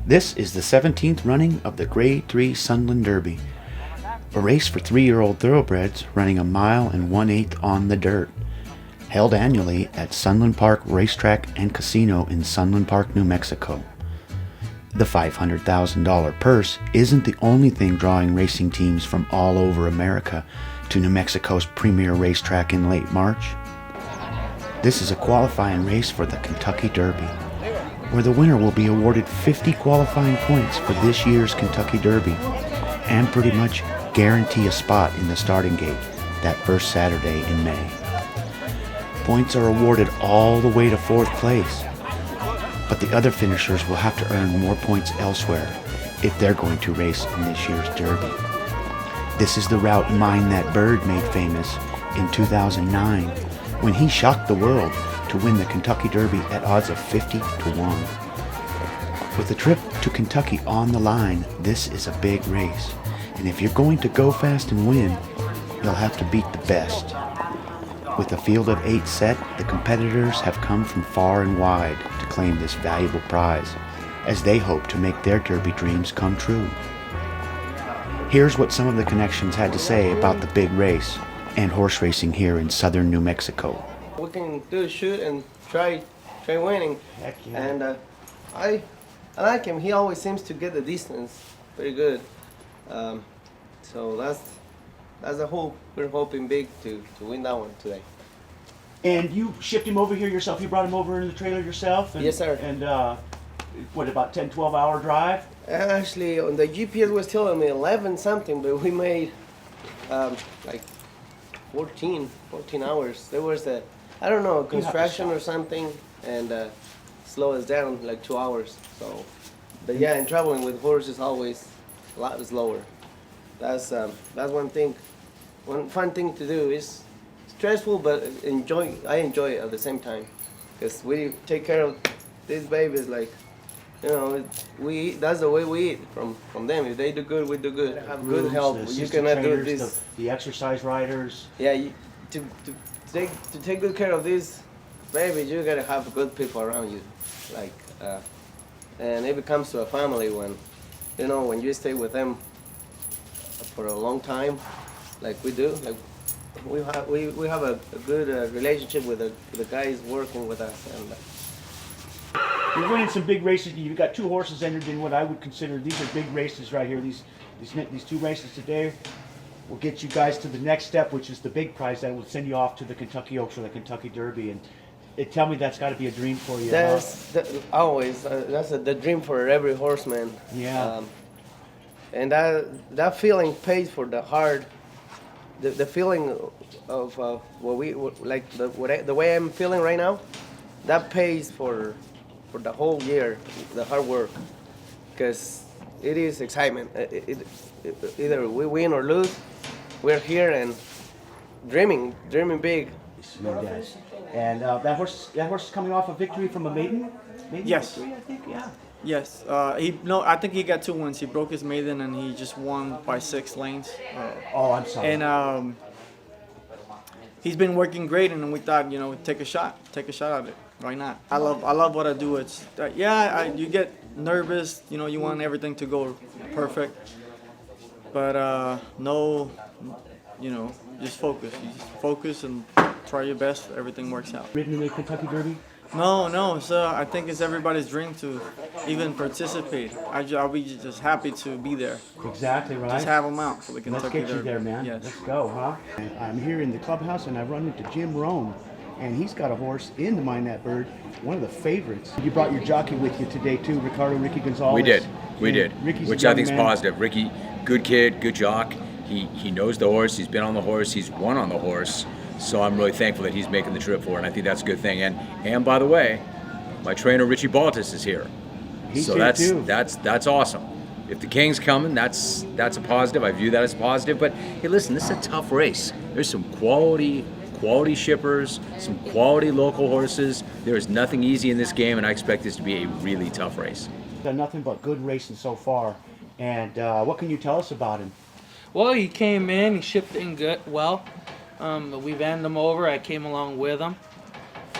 This is the 17th running of the Grade 3 Sunland Derby, a race for 3-year-old thoroughbreds running a mile and 1/8 on the dirt, held annually at Sunland Park Racetrack and Casino in Sunland Park, New Mexico. The $500,000 purse isn't the only thing drawing racing teams from all over America to New Mexico's premier racetrack in late March. This is a qualifying race for the Kentucky Derby, where the winner will be awarded 50 qualifying points for this year's Kentucky Derby and pretty much guarantee a spot in the starting gate that first Saturday in May. Points are awarded all the way to 4th place, but the other finishers will have to earn more points elsewhere if they're going to race in this year's Derby. This is the route Mine That Bird made famous in 2009 when he shocked the world to win the Kentucky Derby at odds of 50 to 1. With the trip to Kentucky on the line, this is a big race, and if you're going to go fast and win, you'll have to beat the best. With a field of 8 set, the competitors have come from far and wide to claim this valuable prize, as they hope to make their Derby dreams come true. Here's what some of the connections had to say about the big race and horse racing here in southern New Mexico. We can do a shoot and try winning. Heck yeah. And I like him. He always seems to get the distance pretty good. So that's the hope. We're hoping big to win that one today. And you shipped him over here yourself? You brought him over in the trailer yourself? And, Yes, sir. And what, about 10, 12-hour drive? Actually, on the GPS was telling me 11 something, but we made like 14 hours. There was I don't know, construction or something, and slow us down like 2 hours. So, but yeah, and traveling with horses is always a lot slower. That's one thing. One fun thing to do is stressful, but I enjoy it at the same time, because we take care of these babies like, you know, we eat, that's the way we eat from them. If they do good, we do good. Have good help. You cannot do this. The exercise riders. Yeah, to take good care of these babies, you gotta have good people around you, like, and it becomes to a family when you stay with them for a long time, like we do. Like we have a good relationship with the guys working with us, and. You're winning some big races. You've got 2 horses entered in what I would consider, these are big races right here. These 2 races today will get you guys to the next step, which is the big prize that will send you off to the Kentucky Oaks or the Kentucky Derby. And tell me that's got to be a dream for you. That's always that's the dream for every horseman. Yeah. And that feeling pays for the hard. The feeling of the way I'm feeling right now, that pays for the whole year, the hard work, because it is excitement. Either we win or lose, we're here and dreaming big. No doubt. And that horse is coming off a victory from a maiden Yes. victory, I think. Yeah. Yes, I think he got 2 wins. He broke his maiden and he just won by 6 lanes. Oh, I'm sorry. And he's been working great, and we thought, take a shot at it. Why not? I love what I do. It's you get nervous. You want everything to go perfect, but no, just focus. You just focus and try your best. Everything works out. Ridden in the Kentucky Derby? No. So I think it's everybody's dream to even participate. I'll be just happy to be there. Exactly right. Just have them out for the Kentucky Derby. Let's get you there, man. Yes. Let's go, huh? I'm here in the clubhouse, and I run into Jim Rome, and he's got a horse in the Mine That Bird, one of the favorites. You brought your jockey with you today too, Ricky Gonzalez. We did. Ricky's Which a I young think is man. positive. Ricky, good kid, good jock. He knows the horse. He's been on the horse. He's won on the horse. So I'm really thankful that he's making the trip for it, and I think that's a good thing. And by the way, my trainer Richie Baltus is here. He's so here that's too. that's awesome. If the King's coming, that's a positive. I view that as positive. But hey, listen, this is a tough race. There's some quality shippers, some quality local horses. There is nothing easy in this game, and I expect this to be a really tough race. Done nothing but good racing so far. And what can you tell us about him? Well, he came in, he shipped in well. We vanned him over. I came along with him.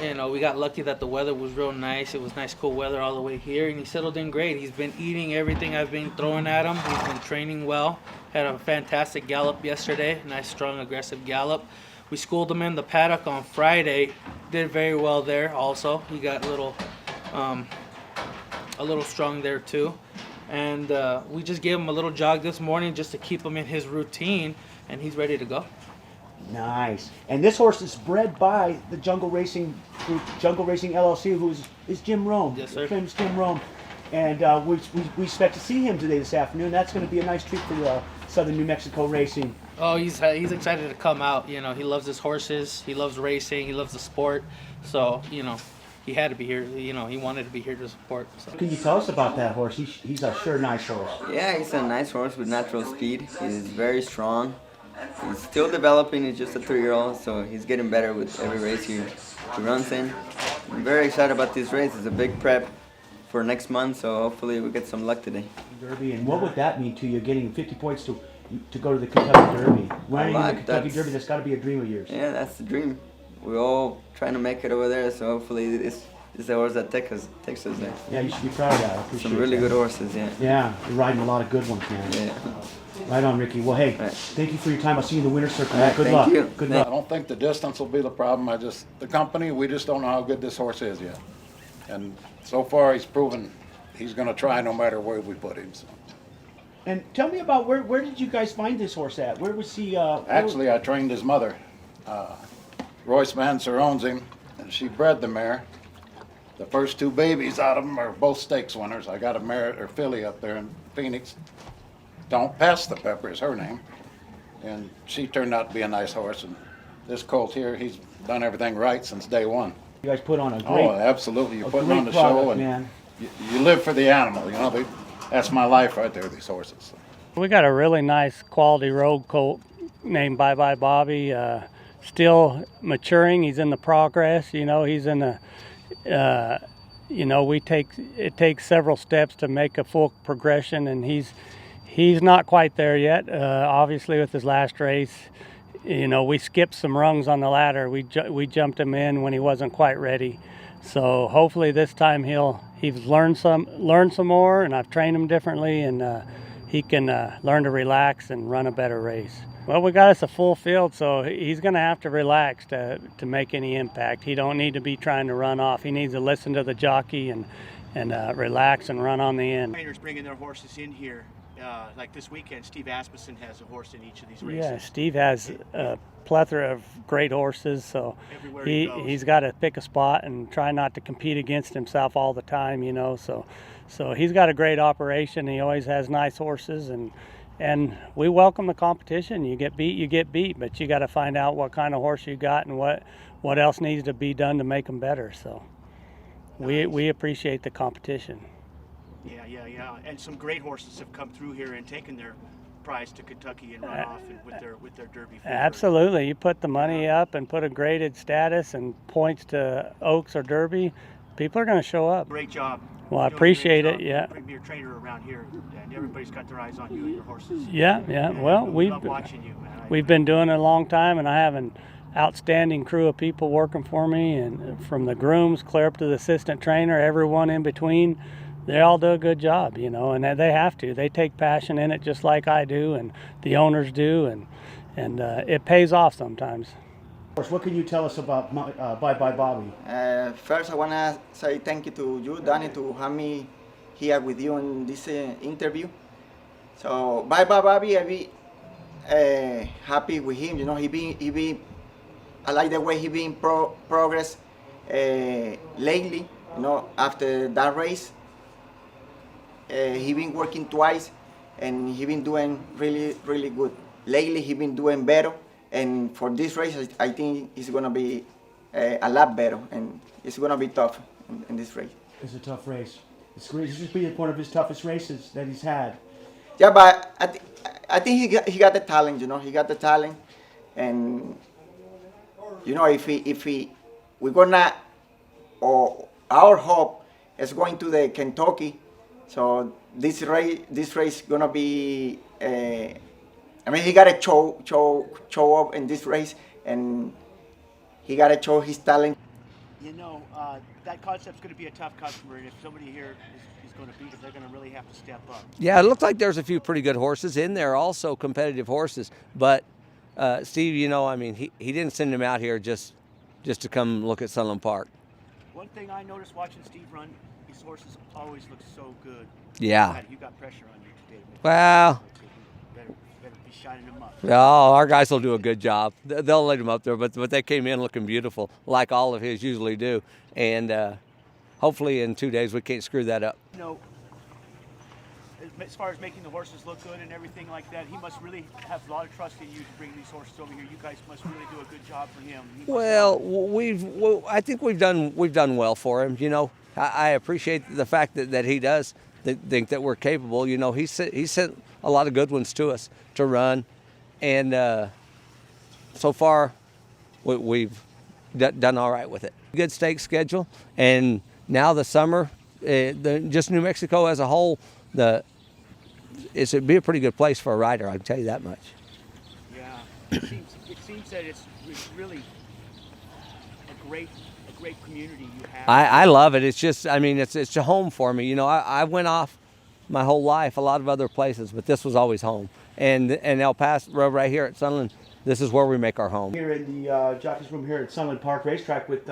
You know, we got lucky that the weather was real nice. It was nice, cool weather all the way here, and he settled in great. He's been eating everything I've been throwing at him. He's been training well. Had a fantastic gallop yesterday. Nice, strong, aggressive gallop. We schooled him in the paddock on Friday. Did very well there also. He got a little strong there too. And we just gave him a little jog this morning just to keep him in his routine, and he's ready to go. Nice. And this horse is bred by the Jungle Racing Group, Jungle Racing LLC, who is Jim Rome. Yes, sir. Famous Jim Rome. And we expect to see him today this afternoon. That's going to be a nice treat for Southern New Mexico Racing. Oh, he's excited to come out. You know, he loves his horses. He loves racing. He loves the sport. So, you know, he had to be here. You know, he wanted to be here to support. So. Can you tell us about that horse? He's a sure nice horse. Yeah, he's a nice horse with natural speed. He's very strong. He's still developing. He's just a 3-year-old, so he's getting better with every race he runs in. I'm very excited about this race. It's a big prep for next month, so hopefully we get some luck today. Derby, and what would that mean to you, getting 50 points to go to the Kentucky Derby? Running the Kentucky Derby, that's got to be a dream of yours. Yeah, that's the dream. We're all trying to make it over there, so hopefully this is the horse that takes us there. Yeah, you should be proud of that. I appreciate Some really that. good horses, yeah. Yeah, you're riding a lot of good ones, man. Yeah. Right on, Ricky. Well, hey, Right. thank you for your time. I'll see you in the winner's circle. All right, Good thank luck. you. Good Thank luck. I don't think the distance will be the problem. The company, we just don't know how good this horse is yet. And so far, he's proven he's going to try no matter where we put him. So. And tell me about where did you guys find this horse at? Where was he? Actually, I trained his mother. Royce Manser owns him, and she bred the mare. The first 2 babies out of them are both stakes winners. I got a mare or filly up there in Phoenix. Don't Pass the Pepper is her name. And she turned out to be a nice horse. And this colt here, he's done everything right since day one. You guys put on a great. Oh, absolutely. You're putting great on the product, show, and man. you live for the animal. You know, that's my life right there, these horses. We got a really nice quality road colt named Bye Bye Bobby. Still maturing. He's in the progress. You know, he's in the. You know, it takes several steps to make a full progression, and he's not quite there yet. Obviously, with his last race, you know, we skipped some rungs on the ladder. We jumped him in when he wasn't quite ready. So hopefully this time he's learned some more, and I've trained him differently, and he can learn to relax and run a better race. Well, we got us a full field, so he's going to have to relax to make any impact. He don't need to be trying to run off. He needs to listen to the jockey and relax and run on the end. Trainers bringing their horses in here. Like this weekend, Steve Asmussen has a horse in each of these races. Yeah, Steve has a plethora of great horses, so Everywhere he goes. he's got to pick a spot and try not to compete against himself all the time, you know. So he's got a great operation. He always has nice horses, and we welcome the competition. You get beat, but you got to find out what kind of horse you got and what else needs to be done to make them better. So we appreciate the competition. Yeah. And some great horses have come through here and taken their prize to Kentucky and run off and with their Derby favor. Absolutely. You put the money up and put a graded status and points to Oaks or Derby, people are going to show up. Great job. Well, I You're doing a appreciate great it, job. yeah. Premier trainer around here, and everybody's got their eyes on you and your horses. Yeah. And Well, we love watching you. we've been doing it a long time, and I have an outstanding crew of people working for me, and from the grooms clear up to the assistant trainer, everyone in between. They all do a good job, you know, and they have to. They take passion in it just like I do, and the owners do, and it pays off sometimes. What can you tell us about Bye Bye Bobby? First, I want to say thank you to you, Danny, to have me here with you in this interview. So, Bye Bye Bobby, I be happy with him. You know, I like the way he been progress lately. You know, after that race, he been working twice, and he been doing really, really good. Lately, he been doing better, and for this race, I think it's gonna be a lot better, and it's gonna be tough in this race. It's a tough race. It's great. This has been one of his toughest races that he's had. Yeah, but I think he got the talent. You know, he got the talent, and you know, if we're gonna, or our hope is going to the Kentucky. So this race gonna be. I mean, he gotta show up in this race, and he gotta show his talent. You know, that concept's going to be a tough customer, and if somebody here is going to beat him, they're going to really have to step up. Yeah, it looks like there's a few pretty good horses in there, also competitive horses. But Steve, you know, I mean, he didn't send him out here just to come look at Sunland Park. One thing I noticed watching Steve run, his horses always look so good. Yeah. You got pressure on you today. Well, Better be shining them up. yeah, our guys will do a good job. They'll let him up there, but they came in looking beautiful, like all of his usually do. And hopefully in 2 days we can't screw that up. You know, as far as making the horses look good and everything like that, he must really have a lot of trust in you to bring these horses over here. You guys must really do a good job for him. Well, I think we've done well for him. You know, I appreciate the fact that he does think that we're capable. You know, he sent a lot of good ones to us to run, and so far we've done all right with it. Good stake schedule, and now the summer, just New Mexico as a whole, it'd be a pretty good place for a rider. I can tell you that much. Yeah, it seems that it's really a great community you have. I love it. It's just, I mean, it's a home for me. You know, I went off my whole life a lot of other places, but this was always home. And El Paso, right here at Sunland, this is where we make our home. Here in the Jockeys room here at Sunland Park Racetrack with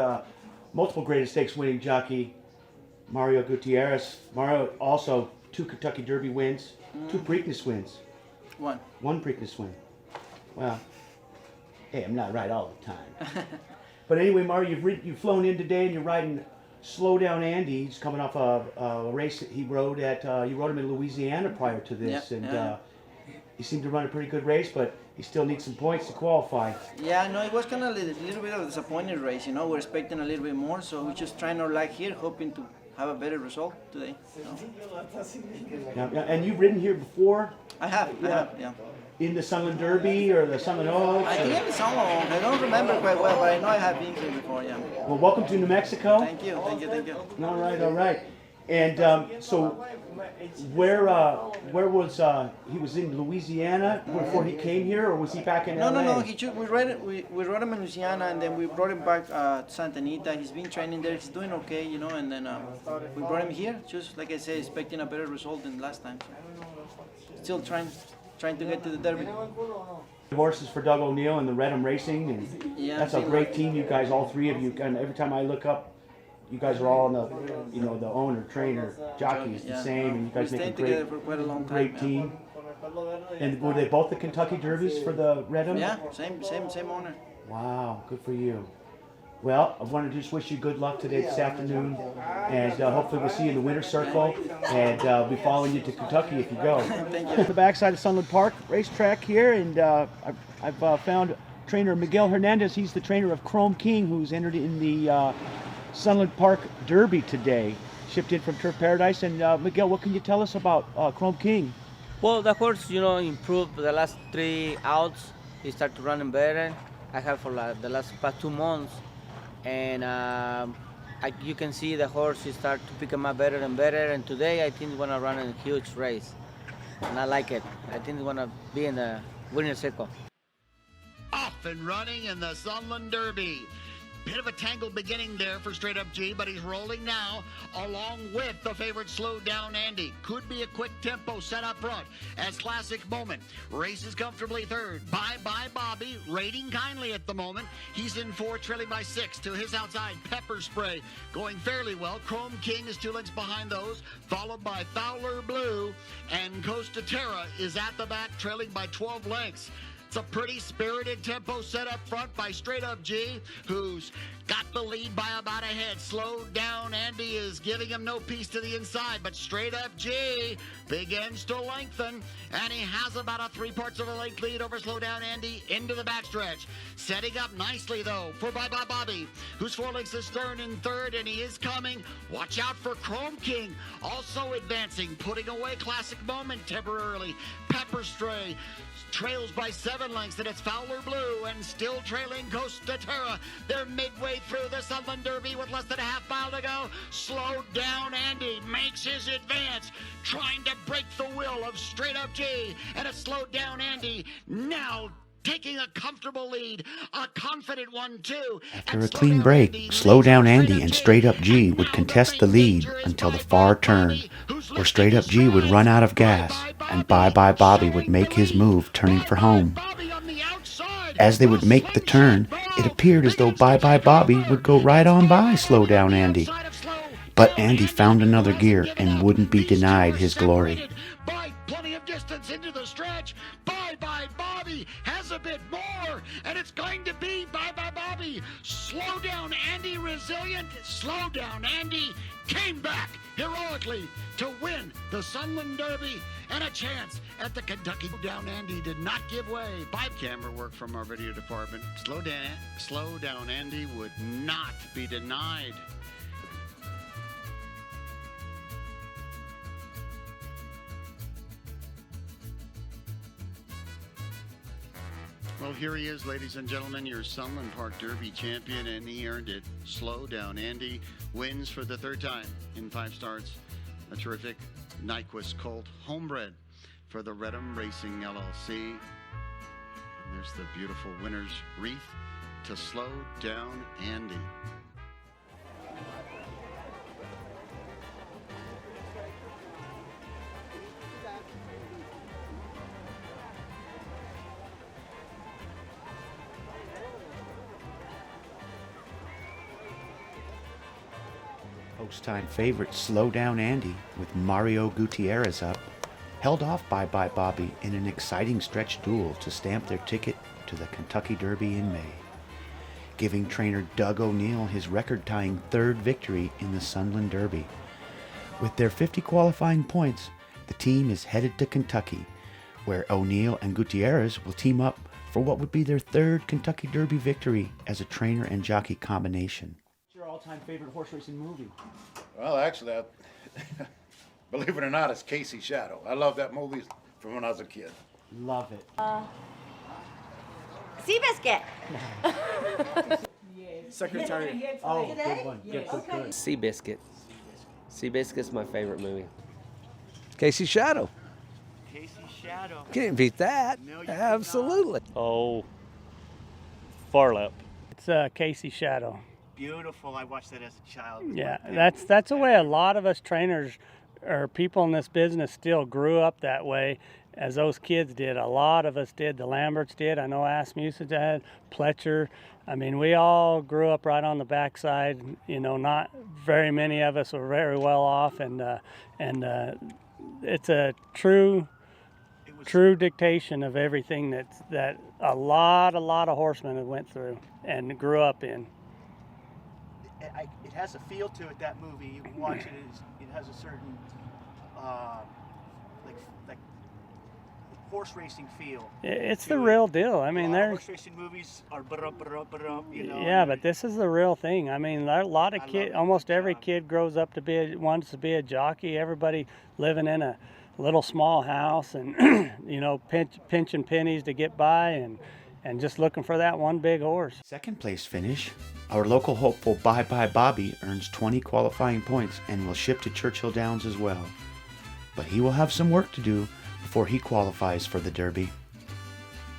multiple Greatest Stakes winning jockey Mario Gutierrez. Mario also 2 Kentucky Derby wins, 2 Preakness wins. One Preakness win. Well, hey, I'm not right all the time. But anyway, Mario, you've flown in today and you're riding Slow Down Andy. He's coming off a race that he rode you rode him in Louisiana prior to this, he seemed to run a pretty good race, but he still needs some points to qualify. Yeah, no, it was kind of a little bit of a disappointing race. You know, we're expecting a little bit more, so we're just trying our luck here, hoping to have a better result today. You know? Yeah, and you've ridden here before? I have, yeah. In the Sunland Derby or the Sunland Oaks? I think it's Sunland. I don't remember quite well, but I know I have been here before, yeah. Well, welcome to New Mexico. Thank you. All right. And so, where was he? Was in Louisiana before he came here, or was he back in LA? No. We rode him in Louisiana, and then we brought him back to Santa Anita. He's been training there. He's doing okay, you know. And then we brought him here, just like I said, expecting a better result than last time. Still trying to get to the Derby. Horses for Doug O'Neill and the Redham Racing, and that's a great team. You guys, all 3 of you, and every time I look up, you guys are all in the owner, trainer, jockeys, the same, and you guys make a great team. And were they both the Kentucky Derbies for the Redham? Yeah, same owner. Wow, good for you. Well, I wanted to just wish you good luck today, this afternoon, and hopefully we'll see you in the winner's circle, and I'll be following you to Kentucky if you go. Thank you. The backside of Sunland Park Racetrack here, and I've found trainer Miguel Hernandez. He's the trainer of Chrome King, who's entered in the Sunland Park Derby today, shipped in from Turf Paradise. And Miguel, what can you tell us about Chrome King? Well, the horse, improved the last 3 outs. He started running better. I have for the past 2 months. And you can see the horse he start to pick him up better and better. And today I think he's gonna run a huge race, and I like it. I think he's gonna be in the winner's circle. Off and running in the Sunland Derby. Bit of a tangle beginning there for Straight Up G, but he's rolling now along with the favorite Slow Down Andy. Could be a quick tempo set up front as Classic Moment races comfortably third. Bye Bye Bobby rating kindly at the moment. He's in 4, trailing by 6 to his outside. Pepper Spray going fairly well. Chrome King is 2 lengths behind those, followed by Fowler Blue, and Costa Terra is at the back, trailing by 12 lengths. It's a pretty spirited tempo set up front by Straight Up G, who's got the lead by about a head. Slow Down Andy is giving him no peace to the inside, but Straight Up G begins to lengthen, and he has about a 3/4 of a length lead over Slow Down Andy into the backstretch. Setting up nicely, though, for Bye Bye Bobby, who's 4 lengths astern in third, and he is coming. Watch out for Chrome King, also advancing, putting away Classic Moment temporarily. Pepper Stray trails by 7 lengths, and it's Fowler Blue, and still trailing Costa Terra. They're midway through the Sunland Derby with less than a half mile to go. Slow Down Andy makes his advance, trying to break the will of Straight Up G, and it's Slow Down Andy now taking a comfortable lead, a confident one too. After a clean break, Slow Down Andy and Straight Up G would contest the lead until the far turn, where Straight Up G would run out of gas, and Bye Bye Bobby would make his move, turning for home. As they would make the turn, it appeared as though Bye Bye Bobby would go right on by Slow Down Andy. But Andy found another gear and wouldn't be denied his glory. By plenty of distance into the stretch, Bye Bye Bobby has a bit more, and it's going to be Bye Bye Bobby. Slow Down Andy resilient. Slow Down Andy came back heroically to win the Sunland Derby and a chance at the Kentucky. Down Andy did not give way. By camera work from our video department. Slow Down Andy would not be denied. Well, here he is, ladies and gentlemen, your Sunland Park Derby champion, and he earned it. Slow Down Andy wins for the third time in 5 starts. A terrific Nyquist colt, homebred for the Redham Racing LLC. And there's the beautiful winner's wreath to Slow Down Andy. Post-time favorite Slow Down Andy, with Mario Gutierrez up, held off Bye Bye Bobby in an exciting stretch duel to stamp their ticket to the Kentucky Derby in May, giving trainer Doug O'Neill his record-tying 3rd victory in the Sunland Derby. With their 50 qualifying points, the team is headed to Kentucky, where O'Neill and Gutierrez will team up for what would be their 3rd Kentucky Derby victory as a trainer and jockey combination. Your all-time favorite horse racing movie? Well, actually, believe it or not, it's Casey Shadow. I love that movie from when I was a kid. Love it. Seabiscuit. Secretary. Oh, good one. Good. Seabiscuit. Seabiscuit's my favorite movie. Casey Shadow. Casey Shadow. Can't beat that. No, you Absolutely. Oh, Farlap. It's Casey Shadow. Beautiful. I watched that as a child. Yeah, that's the way a lot of us trainers or people in this business still grew up that way, as those kids did. A lot of us did. The Lamberts did. I know Asmussen did. Pletcher. I mean, we all grew up right on the backside. You know, not very many of us were very well off, and it's a true dictation of everything that a lot of horsemen have went through and grew up in. It has a feel to it, that movie. You can watch it, it has a certain like horse racing feel. It's the real deal. I mean, horse racing movies are you know. Yeah, but this is the real thing. I mean, a lot of kids, almost every kid grows up to wants to be a jockey. Everybody living in a little small house and you know, pinching pennies to get by and just looking for that one big horse. Second place finish, our local hopeful Bye Bye Bobby earns 20 qualifying points and will ship to Churchill Downs as well. But he will have some work to do before he qualifies for the Derby.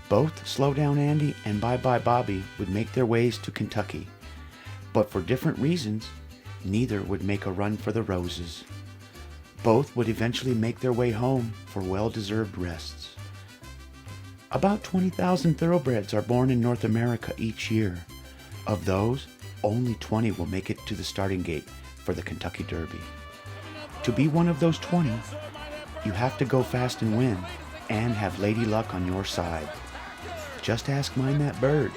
Both Slow Down Andy and Bye Bye Bobby would make their ways to Kentucky, but for different reasons, neither would make a run for the roses. Both would eventually make their way home for well-deserved rests. About 20,000 thoroughbreds are born in North America each year. Of those, only 20 will make it to the starting gate for the Kentucky Derby. To be one of those 20, you have to go fast and win, and have Lady Luck on your side. Just ask Mind That Bird.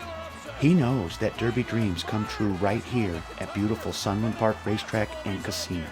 He knows that Derby dreams come true right here at beautiful Sunland Park Racetrack and Casino.